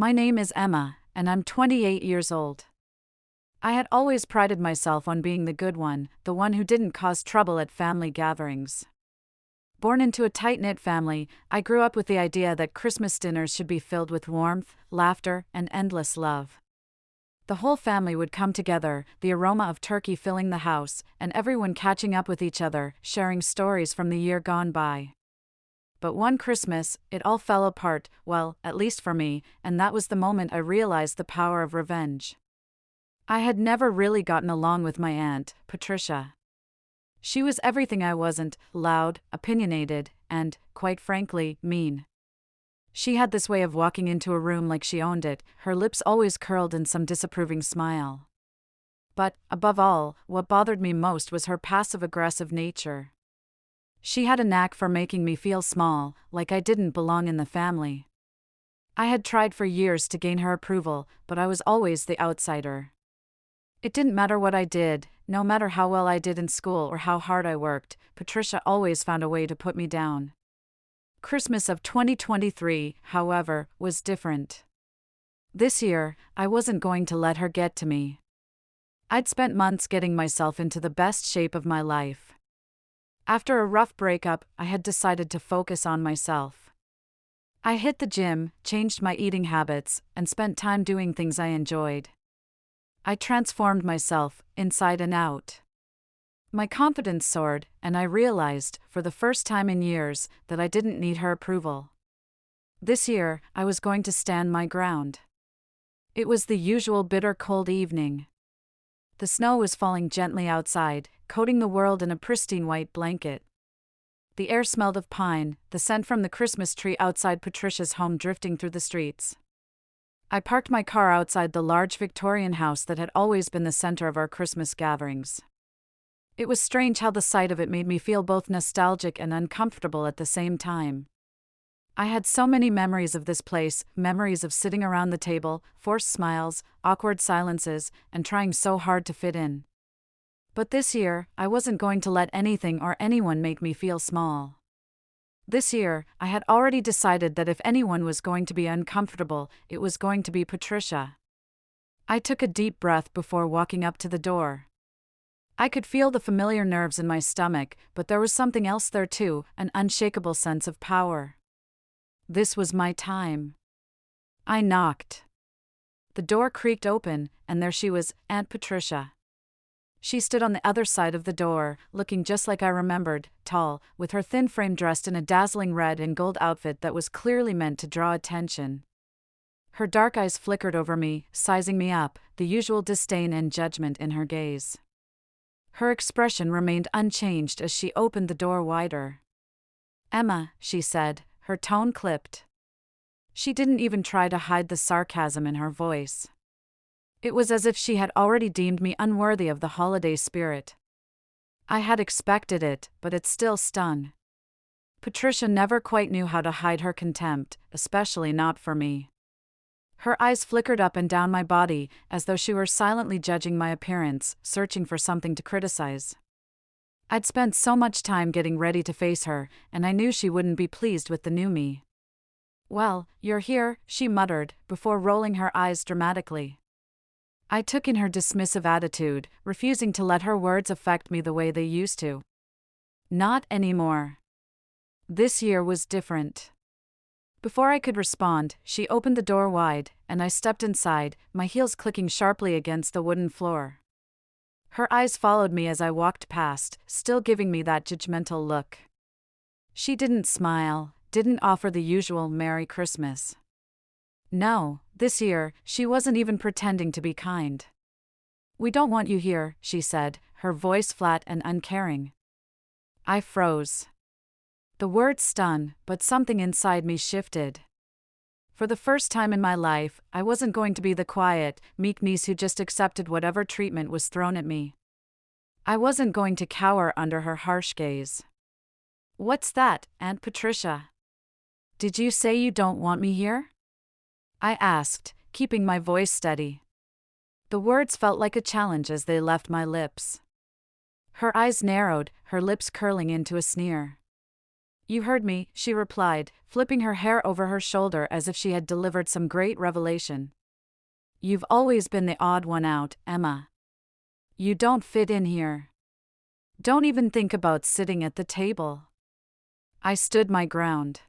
My name is Emma, and I'm 28 years old. I had always prided myself on being the good one, the one who didn't cause trouble at family gatherings. Born into a tight-knit family, I grew up with the idea that Christmas dinners should be filled with warmth, laughter, and endless love. The whole family would come together, the aroma of turkey filling the house, and everyone catching up with each other, sharing stories from the year gone by. But one Christmas, it all fell apart, well, at least for me, and that was the moment I realized the power of revenge. I had never really gotten along with my aunt, Patricia. She was everything I wasn't: loud, opinionated, and, quite frankly, mean. She had this way of walking into a room like she owned it, her lips always curled in some disapproving smile. But, above all, what bothered me most was her passive-aggressive nature. She had a knack for making me feel small, like I didn't belong in the family. I had tried for years to gain her approval, but I was always the outsider. It didn't matter what I did, no matter how well I did in school or how hard I worked, Patricia always found a way to put me down. Christmas of 2023, however, was different. This year, I wasn't going to let her get to me. I'd spent months getting myself into the best shape of my life. After a rough breakup, I had decided to focus on myself. I hit the gym, changed my eating habits, and spent time doing things I enjoyed. I transformed myself, inside and out. My confidence soared, and I realized, for the first time in years, that I didn't need her approval. This year, I was going to stand my ground. It was the usual bitter cold evening. The snow was falling gently outside, coating the world in a pristine white blanket. The air smelled of pine, the scent from the Christmas tree outside Patricia's home drifting through the streets. I parked my car outside the large Victorian house that had always been the center of our Christmas gatherings. It was strange how the sight of it made me feel both nostalgic and uncomfortable at the same time. I had so many memories of this place, memories of sitting around the table, forced smiles, awkward silences, and trying so hard to fit in. But this year, I wasn't going to let anything or anyone make me feel small. This year, I had already decided that if anyone was going to be uncomfortable, it was going to be Patricia. I took a deep breath before walking up to the door. I could feel the familiar nerves in my stomach, but there was something else there too, an unshakable sense of power. This was my time. I knocked. The door creaked open, and there she was, Aunt Patricia. She stood on the other side of the door, looking just like I remembered, tall, with her thin frame dressed in a dazzling red and gold outfit that was clearly meant to draw attention. Her dark eyes flickered over me, sizing me up, the usual disdain and judgment in her gaze. Her expression remained unchanged as she opened the door wider. "Emma," she said, her tone clipped. She didn't even try to hide the sarcasm in her voice. It was as if she had already deemed me unworthy of the holiday spirit. I had expected it, but it still stung. Patricia never quite knew how to hide her contempt, especially not for me. Her eyes flickered up and down my body, as though she were silently judging my appearance, searching for something to criticize. I'd spent so much time getting ready to face her, and I knew she wouldn't be pleased with the new me. "Well, you're here," she muttered, before rolling her eyes dramatically. I took in her dismissive attitude, refusing to let her words affect me the way they used to. Not anymore. This year was different. Before I could respond, she opened the door wide, and I stepped inside, my heels clicking sharply against the wooden floor. Her eyes followed me as I walked past, still giving me that judgmental look. She didn't smile, didn't offer the usual Merry Christmas. No, this year, she wasn't even pretending to be kind. "We don't want you here," she said, her voice flat and uncaring. I froze. The words stung, but something inside me shifted. For the first time in my life, I wasn't going to be the quiet, meek niece who just accepted whatever treatment was thrown at me. I wasn't going to cower under her harsh gaze. "What's that, Aunt Patricia? Did you say you don't want me here?" I asked, keeping my voice steady. The words felt like a challenge as they left my lips. Her eyes narrowed, her lips curling into a sneer. You heard me, she replied, flipping her hair over her shoulder as if she had delivered some great revelation. You've always been the odd one out, Emma. You don't fit in here. Don't even think about sitting at the table. I stood my ground.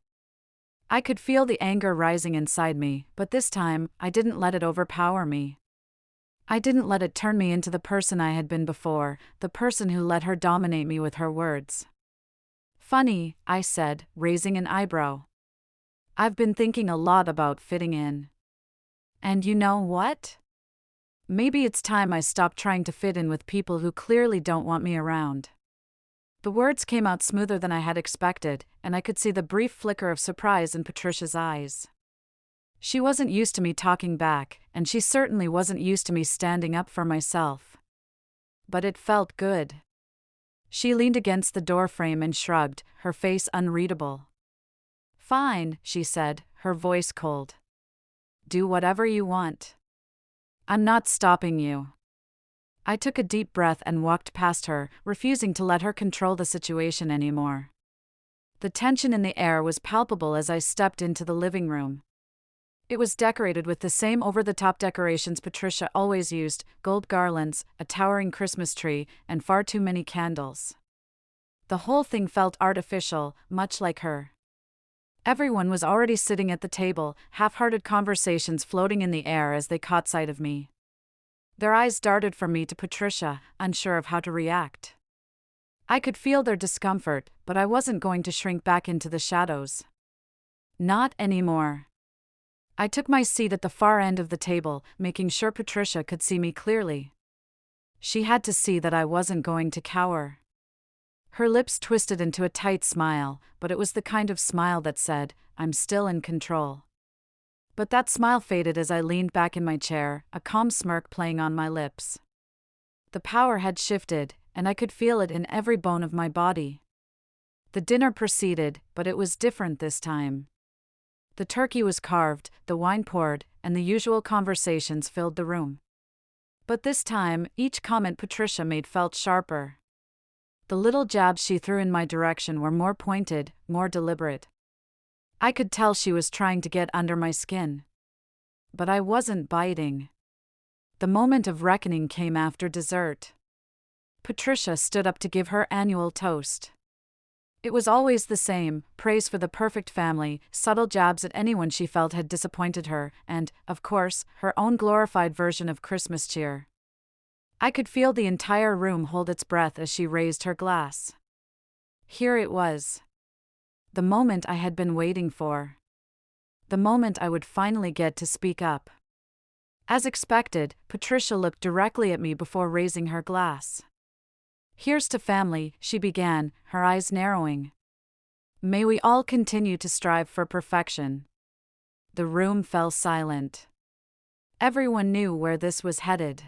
I could feel the anger rising inside me, but this time, I didn't let it overpower me. I didn't let it turn me into the person I had been before, the person who let her dominate me with her words. Funny, I said, raising an eyebrow. I've been thinking a lot about fitting in. And you know what? Maybe it's time I stopped trying to fit in with people who clearly don't want me around. The words came out smoother than I had expected, and I could see the brief flicker of surprise in Patricia's eyes. She wasn't used to me talking back, and she certainly wasn't used to me standing up for myself. But it felt good. She leaned against the doorframe and shrugged, her face unreadable. Fine, she said, her voice cold. Do whatever you want. I'm not stopping you. I took a deep breath and walked past her, refusing to let her control the situation anymore. The tension in the air was palpable as I stepped into the living room. It was decorated with the same over-the-top decorations Patricia always used, gold garlands, a towering Christmas tree, and far too many candles. The whole thing felt artificial, much like her. Everyone was already sitting at the table, half-hearted conversations floating in the air as they caught sight of me. Their eyes darted from me to Patricia, unsure of how to react. I could feel their discomfort, but I wasn't going to shrink back into the shadows. Not anymore. I took my seat at the far end of the table, making sure Patricia could see me clearly. She had to see that I wasn't going to cower. Her lips twisted into a tight smile, but it was the kind of smile that said, I'm still in control. But that smile faded as I leaned back in my chair, a calm smirk playing on my lips. The power had shifted, and I could feel it in every bone of my body. The dinner proceeded, but it was different this time. The turkey was carved, the wine poured, and the usual conversations filled the room. But this time, each comment Patricia made felt sharper. The little jabs she threw in my direction were more pointed, more deliberate. I could tell she was trying to get under my skin. But I wasn't biting. The moment of reckoning came after dessert. Patricia stood up to give her annual toast. It was always the same, praise for the perfect family, subtle jabs at anyone she felt had disappointed her, and, of course, her own glorified version of Christmas cheer. I could feel the entire room hold its breath as she raised her glass. Here it was. The moment I had been waiting for. The moment I would finally get to speak up. As expected, Patricia looked directly at me before raising her glass. Here's to family, she began, her eyes narrowing. May we all continue to strive for perfection. The room fell silent. Everyone knew where this was headed.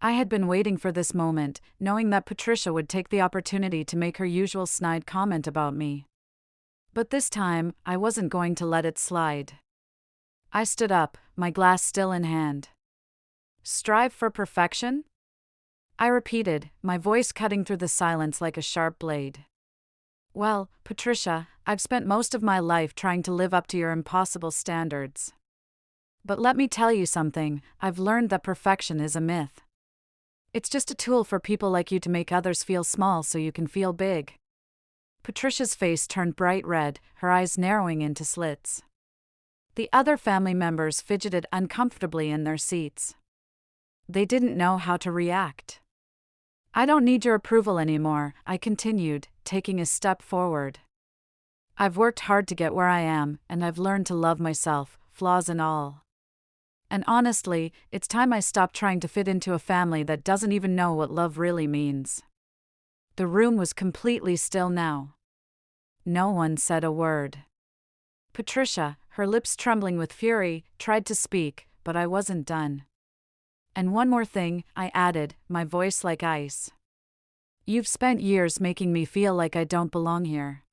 I had been waiting for this moment, knowing that Patricia would take the opportunity to make her usual snide comment about me. But this time, I wasn't going to let it slide. I stood up, my glass still in hand. Strive for perfection? I repeated, my voice cutting through the silence like a sharp blade. Well, Patricia, I've spent most of my life trying to live up to your impossible standards. But let me tell you something, I've learned that perfection is a myth. It's just a tool for people like you to make others feel small so you can feel big. Patricia's face turned bright red, her eyes narrowing into slits. The other family members fidgeted uncomfortably in their seats. They didn't know how to react. I don't need your approval anymore, I continued, taking a step forward. I've worked hard to get where I am, and I've learned to love myself, flaws and all. And honestly, it's time I stopped trying to fit into a family that doesn't even know what love really means. The room was completely still now. No one said a word. Patricia, her lips trembling with fury, tried to speak, but I wasn't done. And one more thing, I added, my voice like ice. You've spent years making me feel like I don't belong here.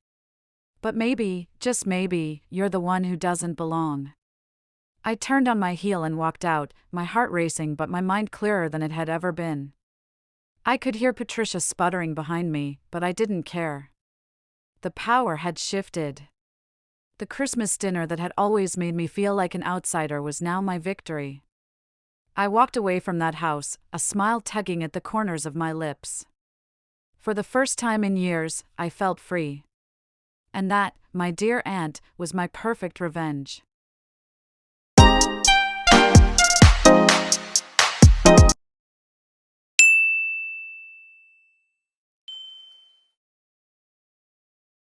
But maybe, just maybe, you're the one who doesn't belong. I turned on my heel and walked out, my heart racing but my mind clearer than it had ever been. I could hear Patricia sputtering behind me, but I didn't care. The power had shifted. The Christmas dinner that had always made me feel like an outsider was now my victory. I walked away from that house, a smile tugging at the corners of my lips. For the first time in years, I felt free. And that, my dear aunt, was my perfect revenge.